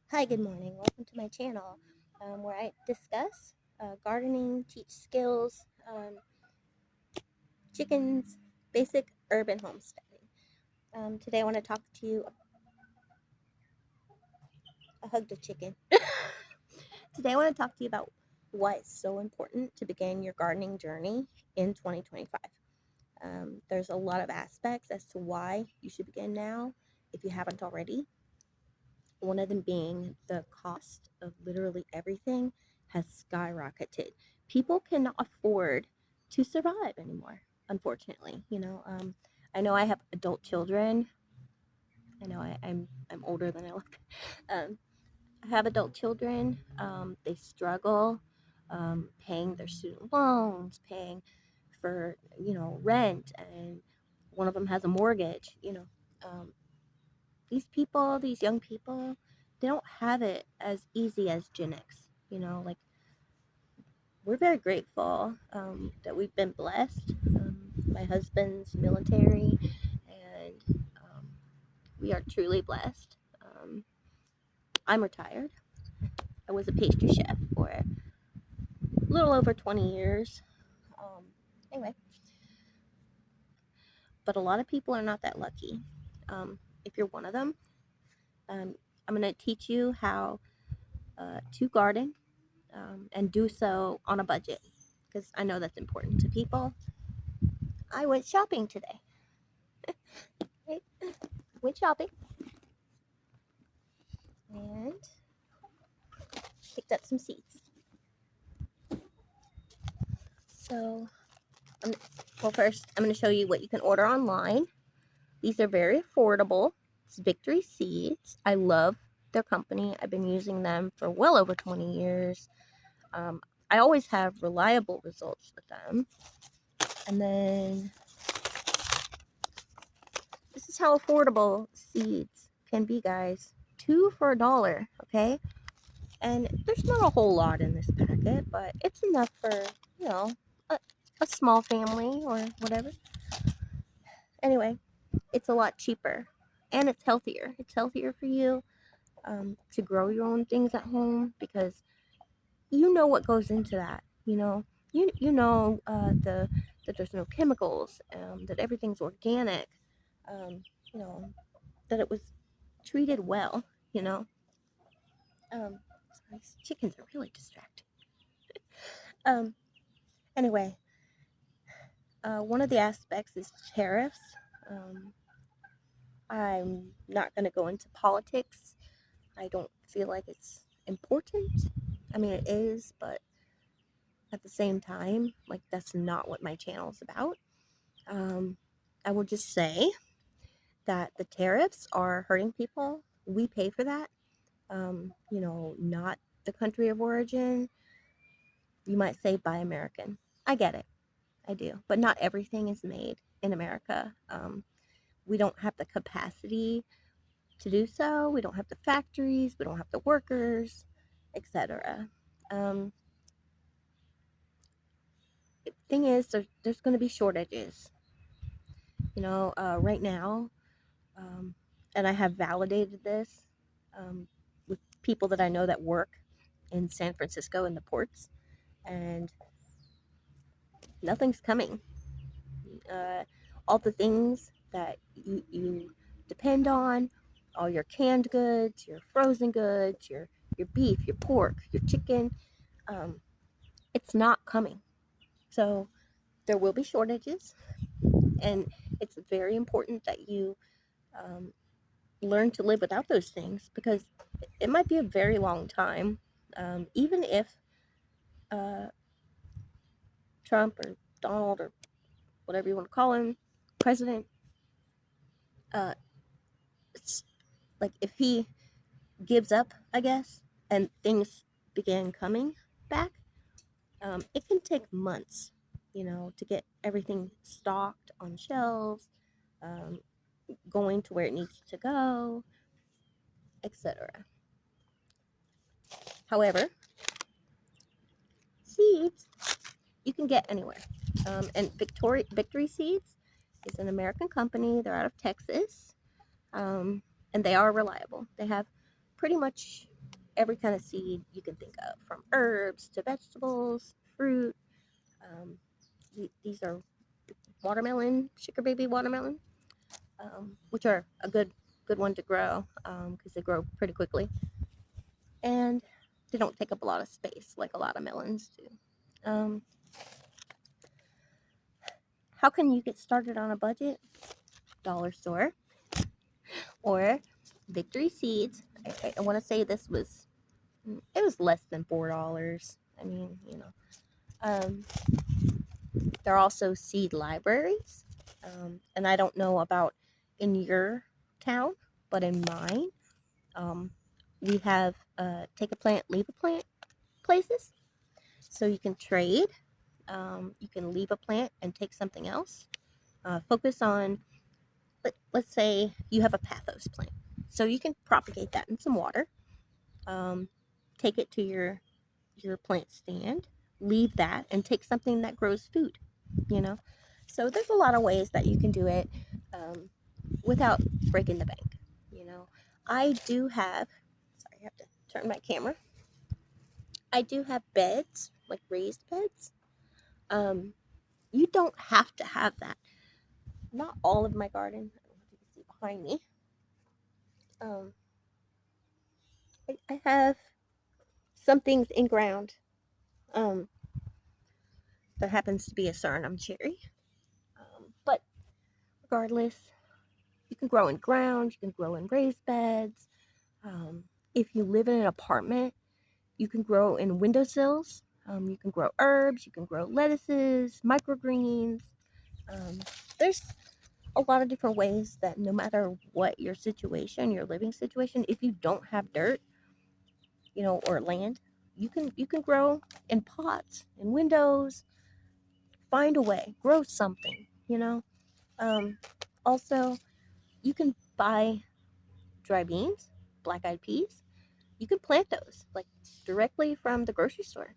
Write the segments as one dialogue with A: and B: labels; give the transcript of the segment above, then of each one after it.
A: Hi, good morning. Welcome to my channel where I discuss gardening, teach skills, chickens, basic urban homesteading. Today I want to talk to you. I hugged a chicken. Today I want to talk to you about why it's so important to begin your gardening journey in 2025. There's a lot of aspects as to why you should begin now if you haven't already. One of them being the cost of literally everything has skyrocketed. People cannot afford to survive anymore, unfortunately. I know I have adult children. I know I'm older than I look. Um, I have adult children. They struggle paying their student loans, paying for rent, and one of them has a mortgage. These people, these young people, they don't have it as easy as Gen X. Like we're very grateful that we've been blessed. My husband's military, and we are truly blessed. I'm retired. I was a pastry chef for a little over 20 years. Um, anyway, but a lot of people are not that lucky. If you're one of them, I'm going to teach you how to garden and do so on a budget because I know that's important to people. I went shopping today. Okay? Went shopping and picked up some seeds. So, first I'm going to show you what you can order online. These are very affordable. It's Victory Seeds. I love their company. I've been using them for well over 20 years. I always have reliable results with them. And then this is how affordable seeds can be, guys. 2 for $1, okay? And there's not a whole lot in this packet, but it's enough for, you know, a, a small family or whatever. Anyway, it's a lot cheaper and it's healthier. It's healthier for you to grow your own things at home because you know what goes into that. That there's no chemicals, that everything's organic, um, you know, that it was treated well. You know, these chickens are really distracting. Um, anyway, one of the aspects is tariffs. Um, I'm not going to go into politics. I don't feel like it's important. I mean, it is, but at the same time, like, that's not what my channel is about. Um, I will just say that the tariffs are hurting people. We pay for that. Not the country of origin. You might say buy American. I get it. I do. But not everything is made in America. We don't have the capacity to do so. We don't have the factories. We don't have the workers, etc. Um, thing is, there's going to be shortages. Right now, um, and I have validated this with people that I know that work in San Francisco in the ports, and nothing's coming. Uh, all the things that you depend on, all your canned goods, your frozen goods, your beef, your pork, your chicken, um, it's not coming. So there will be shortages, and it's very important that you um, learn to live without those things because it might be a very long time. Even if uh, Trump or Donald or whatever you want to call him, president, uh, like if he gives up, I guess, and things begin coming back, it can take months, to get everything stocked on shelves, um, going to where it needs to go, etc. However, seeds you can get anywhere. And Victory Seeds is an American company. They're out of Texas, and they are reliable. They have pretty much every kind of seed you can think of, from herbs to vegetables, fruit. Um, these are watermelon, sugar baby watermelon, which are a good one to grow because they grow pretty quickly and they don't take up a lot of space like a lot of melons do. Um, how can you get started on a budget? Dollar store or Victory Seeds. I want to say this was it was less than $4. I mean, um, there are also seed libraries, and I don't know about in your town, but in mine, um, we have take a plant, leave a plant places, so you can trade. You can leave a plant and take something else. Focus on, let's say you have a pathos plant, so you can propagate that in some water. Um, take it to your plant stand, leave that, and take something that grows food. You know, so there's a lot of ways that you can do it um, without breaking the bank. You know, I do have. Sorry, I have to turn my camera. I do have beds, like raised beds. Um, you don't have to have that. Not all of my garden. I don't know if you can see behind me. Um, I have some things in ground. Um, that happens to be a Suriname cherry. But regardless, you can grow in ground. You can grow in raised beds. Um, if you live in an apartment, you can grow in windowsills. You can grow herbs. You can grow lettuces, microgreens. Um, there's a lot of different ways that no matter what your situation, your living situation, if you don't have dirt, or land, you can grow in pots, in windows. Find a way, grow something. Um, also, you can buy dry beans, black eyed peas. You can plant those like directly from the grocery store.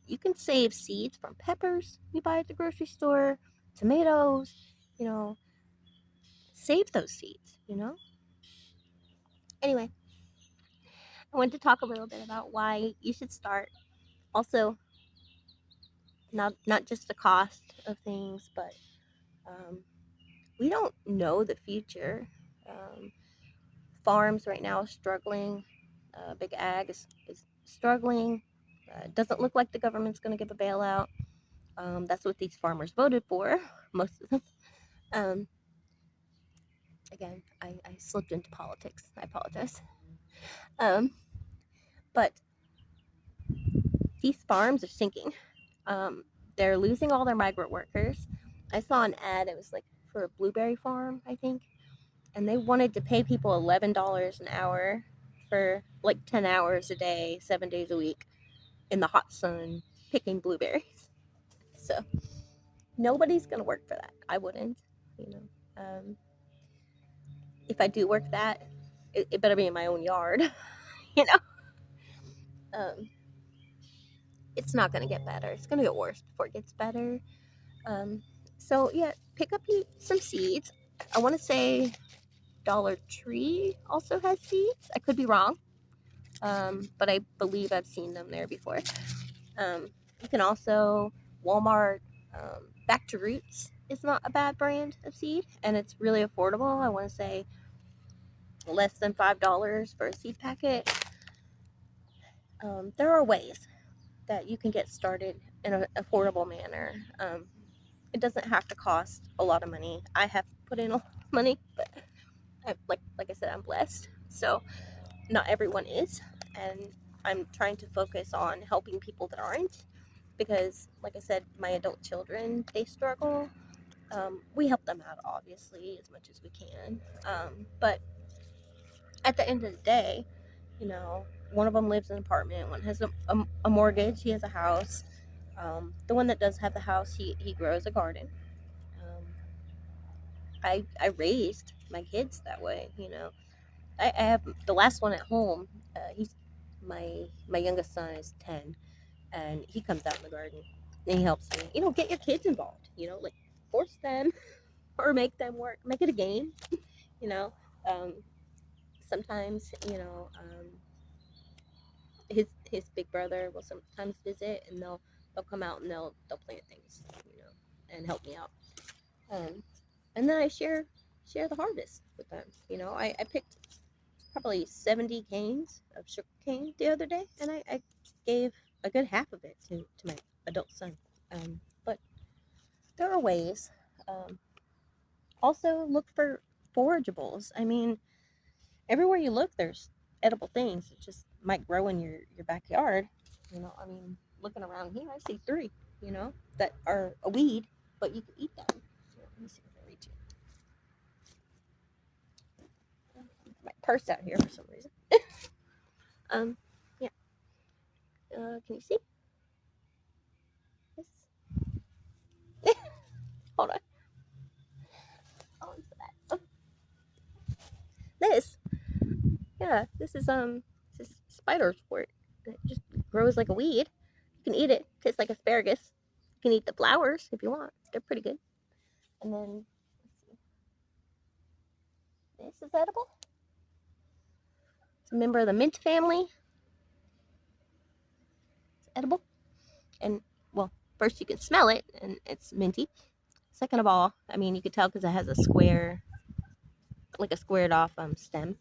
A: You can save seeds from peppers you buy at the grocery store, tomatoes. You know, save those seeds. Anyway, I wanted to talk a little bit about why you should start. Also, not just the cost of things, but um, we don't know the future. Um, Farms right now are struggling. Big ag is struggling. It doesn't look like the government's going to give a bailout. That's what these farmers voted for, most of them. Um, Again, I slipped into politics. I apologize. Um, but these farms are sinking. Um, they're losing all their migrant workers. I saw an ad. It was like for a blueberry farm, I think, and they wanted to pay people $11 an hour for like 10 hours a day, 7 days a week in the hot sun picking blueberries. So nobody's gonna work for that. I wouldn't. You know, if I do work that, it better be in my own yard. you know, um, it's not gonna get better. It's gonna get worse before it gets better. Um, so yeah, pick up some seeds. I want to say Dollar Tree also has seeds. I could be wrong, but I believe I've seen them there before. You can also Walmart. Back to Roots is not a bad brand of seed, and it's really affordable. I want to say less than $5 for a seed packet. There are ways that you can get started in an affordable manner. It doesn't have to cost a lot of money. I have put in a lot of money, but like I said, I'm blessed. So not everyone is, and I'm trying to focus on helping people that aren't, because like I said, my adult children, they struggle. We help them out obviously as much as we can, but at the end of the day, one of them lives in an apartment, one has a mortgage, he has a house. The one that does have the house, he grows a garden. um, I raised my kids that way. I have the last one at home. He's my youngest son is 10, and he comes out in the garden and he helps me. Get your kids involved. Like force them or make them work. Make it a game. You know, um, sometimes his big brother will sometimes visit, and they'll come out and they'll plant things, and help me out. Um, and then I share the harvest with them. I picked probably 70 canes of sugar cane the other day, and I gave a good half of it to my adult son. But there are ways. Um, Also, look for forageables. I mean, everywhere you look, there's edible things that just might grow in your backyard. I mean, looking around here, I see three, that are a weed, but you can eat them. Let me see if I reach it. My purse out here for some reason. Um, yeah. Can you see this? Hold on. Oh, into that. Oh, this. Yeah, this is spider wort. It just grows like a weed. You can eat it. Tastes like asparagus. You can eat the flowers if you want. They're pretty good. And then let's see. This is edible. It's a member of the mint family. It's edible. And well, first you can smell it, and it's minty. Second of all, I mean, you could tell because it has a square, like a squared off stem.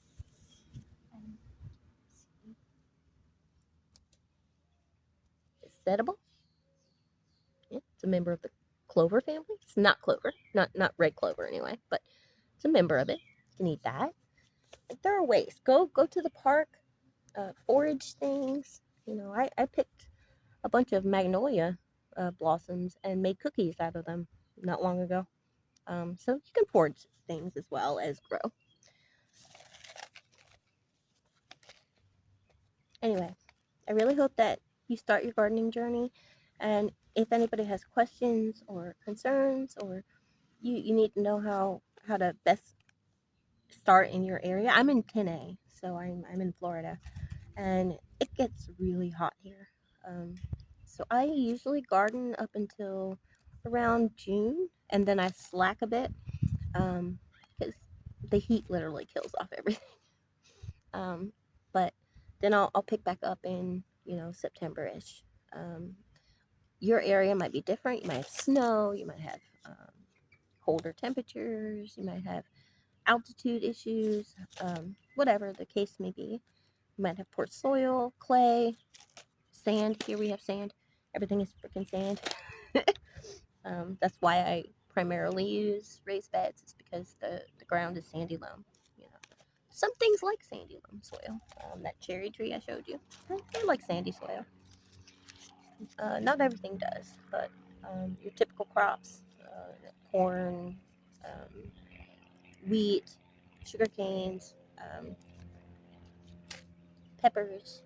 A: It's edible. Yeah, it's a member of the clover family. It's not clover, not red clover anyway, but it's a member of it. You can eat that. There are ways. Go to the park, forage things. I picked a bunch of magnolia blossoms and made cookies out of them not long ago. So you can forage things as well as grow. Anyway, I really hope that you start your gardening journey. And if anybody has questions or concerns, or you need to know how to best start in your area, I'm in 10A, so I'm in Florida, and it gets really hot here. So I usually garden up until around June, and then I slack a bit because the heat literally kills off everything. But then I'll pick back up in September-ish. Your area might be different. You might have snow. You might have colder temperatures. You might have altitude issues. Whatever the case may be. You might have poor soil, clay, sand. Here we have sand. Everything is freaking sand. That's why I primarily use raised beds. It's because the ground is sandy loam. You know, some things like sandy loam soil. That cherry tree I showed you, they like sandy soil. Not everything does, but your typical crops, corn, um, wheat, sugar canes, peppers,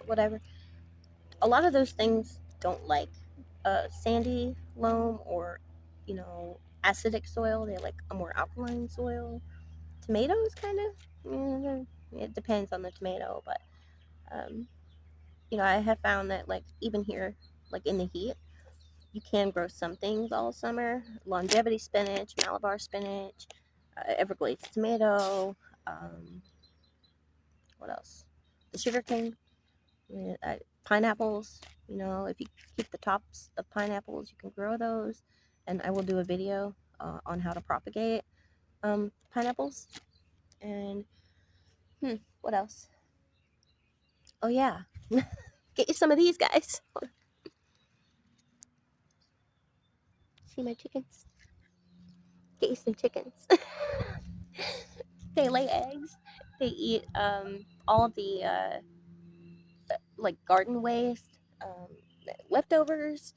A: whatever. A lot of those things don't like sandy loam or acidic soil. They like a more alkaline soil. Tomatoes kind of, it depends on the tomato, but um, I have found that like even here, like in the heat, you can grow some things all summer. Longevity spinach, Malabar spinach, Everglades tomato. Um, what else? The sugar cane, pineapples. If you keep the tops of pineapples, you can grow those. And I will do a video on how to propagate pineapples. And what else? Oh yeah, get you some of these guys. See my chickens? Get you some chickens. They lay eggs. They eat all the like garden waste, leftovers.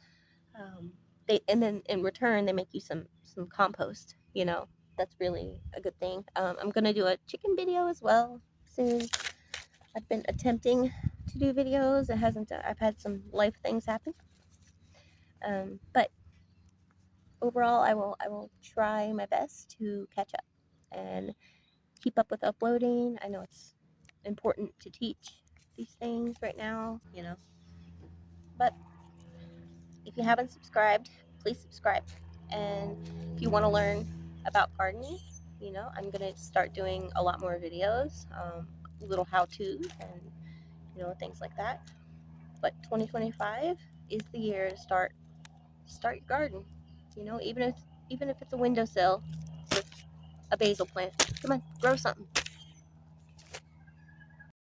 A: And then in return they make you some compost. That's really a good thing. I'm gonna do a chicken video as well soon. I've been attempting to do videos. It hasn't. I've had some life things happen. But overall, I will try my best to catch up and keep up with uploading. I know it's important to teach these things right now, but if you haven't subscribed, please subscribe. And if you want to learn about gardening, I'm going to start doing a lot more videos, little how-tos, and things like that. But 2025 is the year to start your garden. Even if it's a windowsill with a basil plant. Come on, grow something.